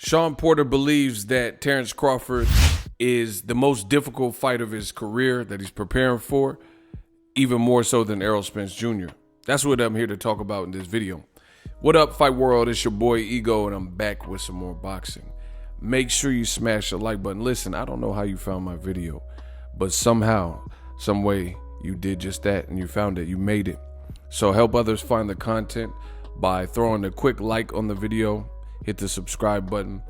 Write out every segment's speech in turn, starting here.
Shawn Porter believes that Terence Crawford is the most difficult fight of his career that he's preparing for, even more so than Errol Spence Jr. That's what I'm here to talk about in this video. What up, Fight World? It's your boy Ego, and I'm back with some more boxing. Make sure you smash the like button. Listen, I don't know how you found my video, but somehow, some way, you did just that, and you found it. You made it. So help others find the content by throwing a quick like on the video. Hit the subscribe button.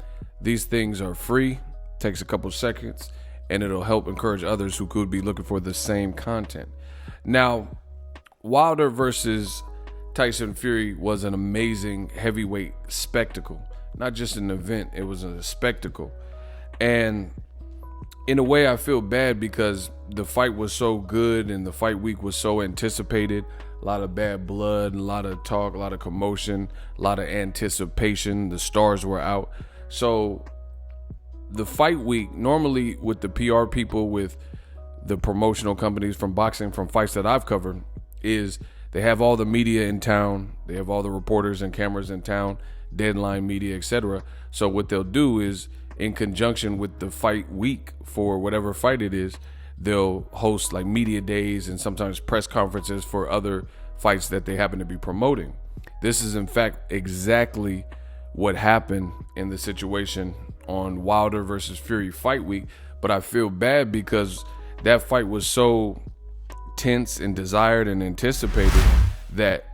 These things are free, takes a couple seconds, and it'll help encourage others who could be looking for the same content. Now, Wilder versus Tyson Fury was an amazing heavyweight spectacle. Not just an event, it was a spectacle. And in a way, I feel bad because the fight was so good and the fight week was so anticipated. A lot of bad blood, a lot of talk, a lot of commotion, a lot of anticipation. The stars were out. So the fight week, normally with the PR people, with the promotional companies from boxing, from fights that I've covered, is they have all the media in town. They have all the reporters and cameras in town, deadline media, etc. So what they'll do is, in conjunction with the fight week for whatever fight it is, they'll host like media days and sometimes press conferences for other fights that they happen to be promoting. This is in fact exactly what happened in the situation on Wilder versus Fury fight week. But I feel bad because that fight was so tense and desired and anticipated that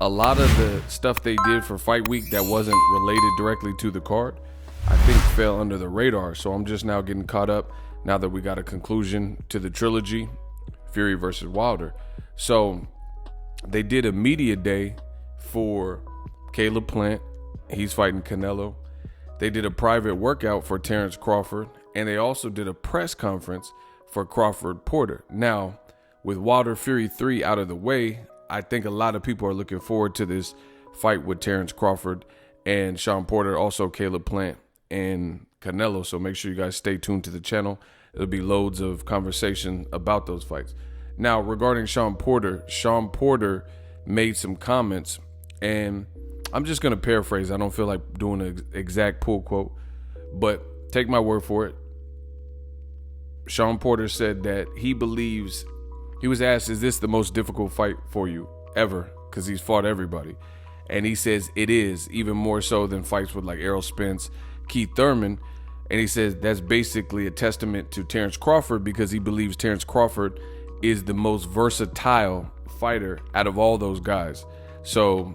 a lot of the stuff they did for fight week that wasn't related directly to the card, I think fell under the radar. So I'm just now getting caught up now that we got a conclusion to the trilogy, Fury versus Wilder. So they did a media day for Caleb Plant. He's fighting Canelo. They did a private workout for Terence Crawford. And they also did a press conference for Crawford Porter. Now, with Wilder Fury 3 out of the way, I think a lot of people are looking forward to this fight with Terence Crawford and Shawn Porter, also Caleb Plant and Canelo. So make sure you guys stay tuned to the channel. There'll be loads of conversation about those fights. Now, regarding Shawn Porter made some comments, and I'm just going to paraphrase. I don't feel like doing an exact pull quote, but take my word for it. Shawn Porter said that he believes, he was asked, is this the most difficult fight for you ever? Because he's fought everybody. And he says it is, even more so than fights with like Errol Spence, Keith Thurman. And he says that's basically a testament to Terence Crawford because he believes Terence Crawford is the most versatile fighter out of all those guys. So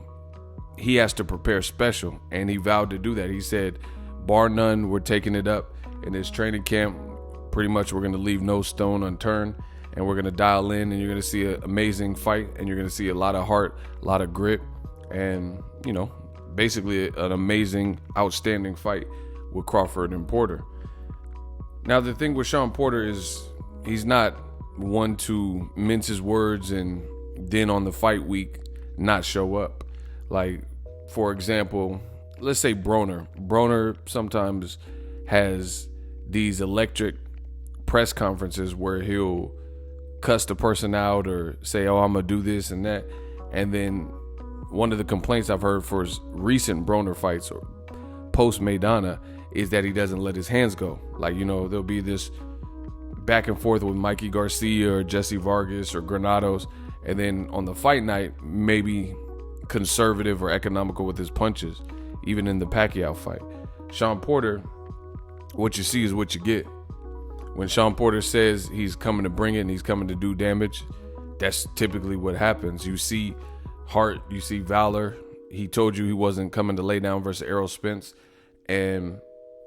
he has to prepare special, and he vowed to do that. He said, bar none, we're taking it up in this training camp. Pretty much we're going to leave no stone unturned, and we're going to dial in, and you're going to see an amazing fight, and you're going to see a lot of heart, a lot of grit, and, you know, basically an amazing, outstanding fight with Crawford and Porter. Now, the thing with Shawn Porter is he's not one to mince his words and then on the fight week not show up. Like, for example, let's say Broner. Broner sometimes has these electric press conferences where he'll cuss the person out or say, oh, I'm going to do this and that. And then one of the complaints I've heard for his recent Broner fights or post-Maidana is that he doesn't let his hands go. Like, you know, there'll be this back and forth with Mikey Garcia or Jesse Vargas or Granados, and then on the fight night, maybe conservative or economical with his punches, even in the Pacquiao fight. Shawn Porter, what you see is what you get. When Shawn Porter says he's coming to bring it and he's coming to do damage, that's typically what happens. You see heart, you see valor. He told you he wasn't coming to lay down versus Errol Spence, and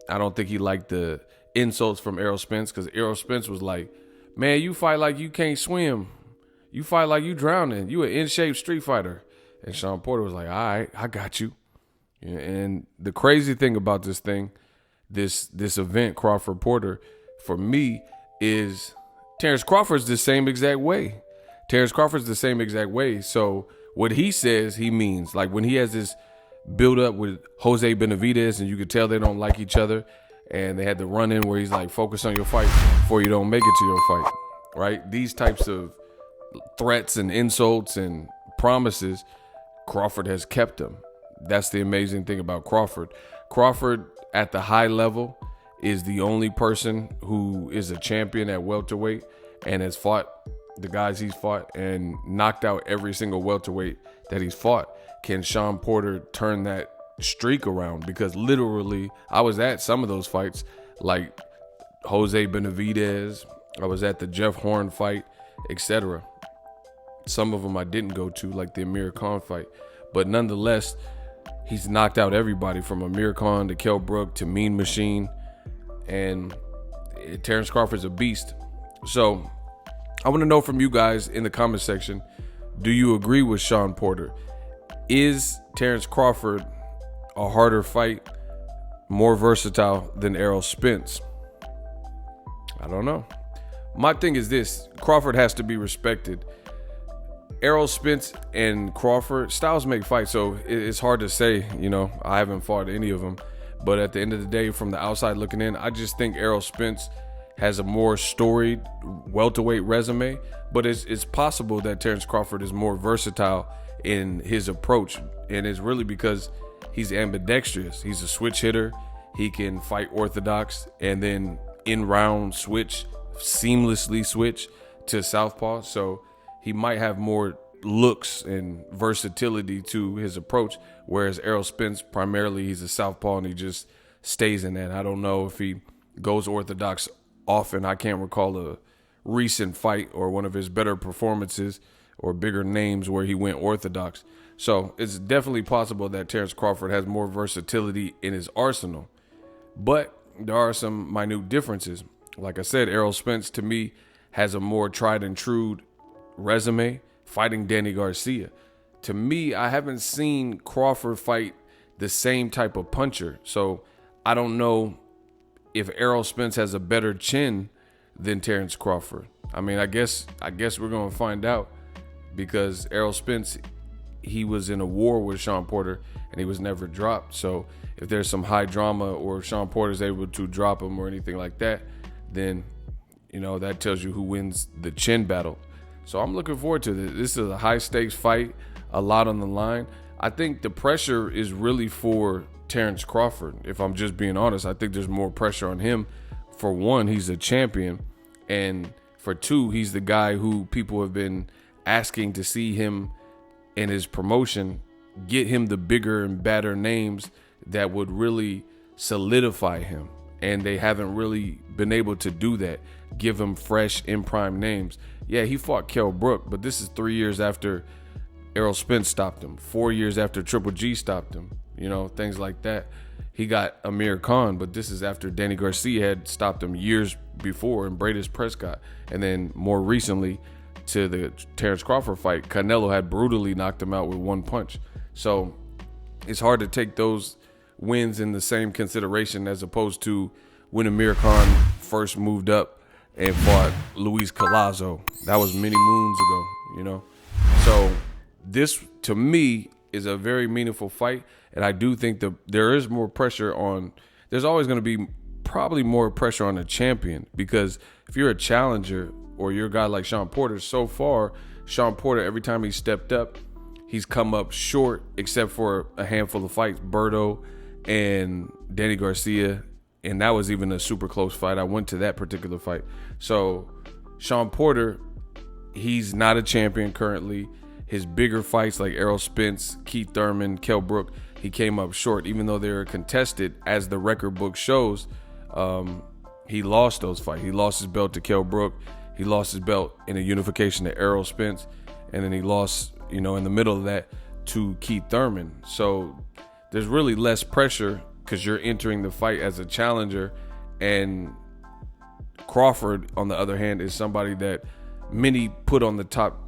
I don't think he liked the insults from Errol Spence, because Errol Spence was like, man, you fight like you can't swim. You fight like you drowning. You an in-shape street fighter. And Shawn Porter was like, all right, I got you. And the crazy thing about this thing, this event, Crawford Porter, for me, is Terence Crawford's the same exact way. Terence Crawford's the same exact way. So what he says, he means. Like when he has this build up with Jose Benavidez and you could tell they don't like each other, and they had the run in where he's like, focus on your fight before you don't make it to your fight, right? These types of threats and insults and promises, Crawford has kept them. That's the amazing thing about Crawford. Crawford at the high level is the only person who is a champion at welterweight and has fought the guys he's fought and knocked out every single welterweight that he's fought. Can Shawn Porter turn that streak around? Because literally, I was at some of those fights, like Jose Benavidez, I was at the Jeff Horn fight, etc. Some of them I didn't go to, like the Amir Khan fight. But nonetheless, he's knocked out everybody from Amir Khan to Kell Brook to Mean Machine. And Terence Crawford's a beast. So I want to know from you guys in the comment section, do you agree with Shawn Porter? Is Terence Crawford a harder fight, more versatile than Errol Spence? I don't know. My thing is this: Crawford has to be respected. Errol Spence and Crawford, styles make fights, so it's hard to say. I haven't fought any of them. But at the end of the day, from the outside looking in, I just think Errol Spence has a more storied welterweight resume. But it's possible that Terence Crawford is more versatile in his approach. And it's really because he's ambidextrous. He's a switch hitter. He can fight orthodox and then in round seamlessly switch to southpaw. So he might have more looks and versatility to his approach, whereas Errol Spence, primarily he's a southpaw and he just stays in that. I don't know if he goes orthodox often. I can't recall a recent fight or one of his better performances or bigger names where he went orthodox. So it's definitely possible that Terence Crawford has more versatility in his arsenal, but there are some minute differences. Like I said, Errol Spence to me has a more tried and true resume fighting Danny Garcia. To me, I haven't seen Crawford fight the same type of puncher. So I don't know if Errol Spence has a better chin than Terence Crawford. I mean, I guess we're going to find out, because Errol Spence, he was in a war with Shawn Porter and he was never dropped. So if there's some high drama or if Shawn Porter's able to drop him or anything like that, then, that tells you who wins the chin battle. So I'm looking forward to this. This is a high stakes fight, a lot on the line. I think the pressure is really for Terence Crawford. If I'm just being honest, I think there's more pressure on him. For one, he's a champion. And for two, he's the guy who people have been asking to see him in his promotion, get him the bigger and badder names that would really solidify him. And they haven't really been able to do that. Give him fresh in prime names. Yeah, he fought Kell Brook, but this is 3 years after Errol Spence stopped him, 4 years after Triple G stopped him, things like that. He got Amir Khan, but this is after Danny Garcia had stopped him years before, and Bradis Prescott. And then more recently to the Terence Crawford fight, Canelo had brutally knocked him out with one punch. So it's hard to take those wins in the same consideration as opposed to when Amir Khan first moved up and fought Luis Collazo. That was many moons ago, So this, to me, is a very meaningful fight. And I do think there is more pressure on, there's always going to be probably more pressure on a champion, because if you're a challenger or you're a guy like Shawn Porter, so far, Shawn Porter, every time he stepped up, he's come up short, except for a handful of fights, Berto and Danny Garcia. And that was even a super close fight. I went to that particular fight. So Shawn Porter, he's not a champion currently. His bigger fights like Errol Spence, Keith Thurman, Kell Brook, he came up short. Even though they were contested, as the record book shows, he lost those fights. He lost his belt to Kell Brook. He lost his belt in a unification to Errol Spence. And then he lost, in the middle of that, to Keith Thurman. So there's really less pressure because you're entering the fight as a challenger. And Crawford, on the other hand, is somebody that many put on the top,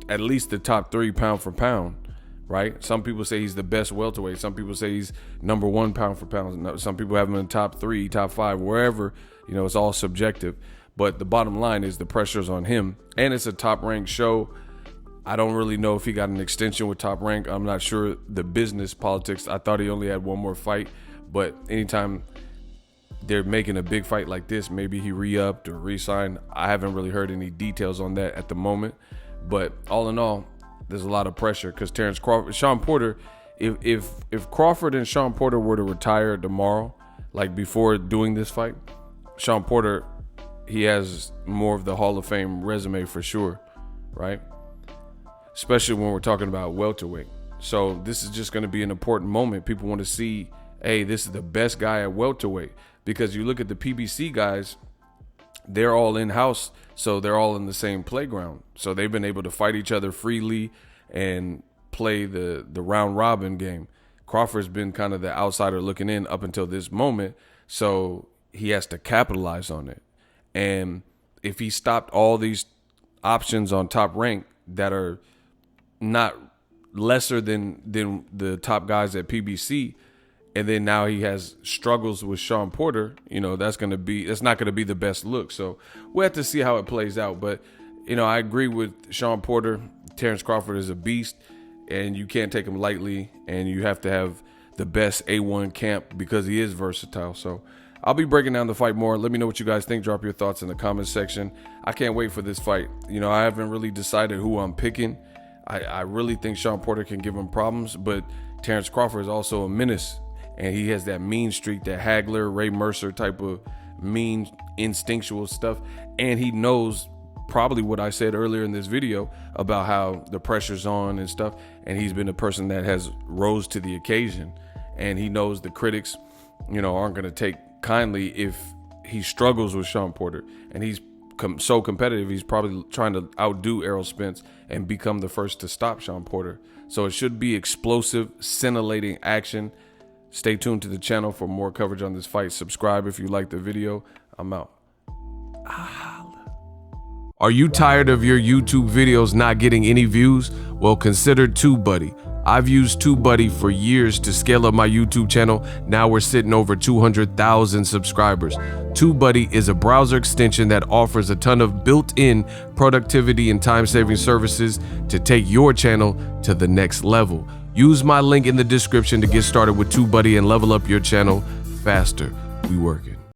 at least the top 3 pound for pound, right? Some people say he's the best welterweight. Some people say he's number 1 pound for pound. Some people have him in the top 3, top 5, wherever. It's all subjective. But the bottom line is the pressure's on him. And it's a top-ranked show. I don't really know if he got an extension with Top Rank. I'm not sure the business politics. I thought he only had one more fight. But anytime they're making a big fight like this, maybe he re-upped or re-signed. I haven't really heard any details on that at the moment. But all in all, there's a lot of pressure because Terence Crawford, Shawn Porter, if Crawford and Shawn Porter were to retire tomorrow, like before doing this fight, Shawn Porter, he has more of the Hall of Fame resume for sure, right? Especially when we're talking about welterweight. So this is just going to be an important moment. People want to see, hey, this is the best guy at welterweight, because you look at the PBC guys, they're all in-house, so they're all in the same playground. So they've been able to fight each other freely and play the round robin game. Crawford's been kind of the outsider looking in up until this moment, so he has to capitalize on it. And if he stopped all these options on Top Rank that are not lesser than the top guys at PBC, and then now he has struggles with Shawn Porter, that's not going to be the best look. So we'll have to see how it plays out. But, I agree with Shawn Porter. Terence Crawford is a beast, and you can't take him lightly, and you have to have the best A1 camp because he is versatile. So I'll be breaking down the fight more. Let me know what you guys think. Drop your thoughts in the comments section. I can't wait for this fight. I haven't really decided who I'm picking. I really think Shawn Porter can give him problems, but Terence Crawford is also a menace. And he has that mean streak, that Hagler, Ray Mercer type of mean, instinctual stuff. And he knows probably what I said earlier in this video about how the pressure's on and stuff. And he's been a person that has rose to the occasion. And he knows the critics, aren't going to take kindly if he struggles with Shawn Porter. And he's so competitive, he's probably trying to outdo Errol Spence and become the first to stop Shawn Porter. So it should be explosive, scintillating action. Stay tuned to the channel for more coverage on this fight. Subscribe if you like the video. I'm out. Are you tired of your YouTube videos not getting any views? Well, consider TUBEBUDDY. I've used TUBEBUDDY for years to scale up my YouTube channel. Now we're sitting over 200,000 subscribers. TUBEBUDDY is a browser extension that offers a ton of built-in productivity and time-saving services to take your channel to the next level. Use my link in the description to get started with TUBEBUDDY and level up your channel faster. We working.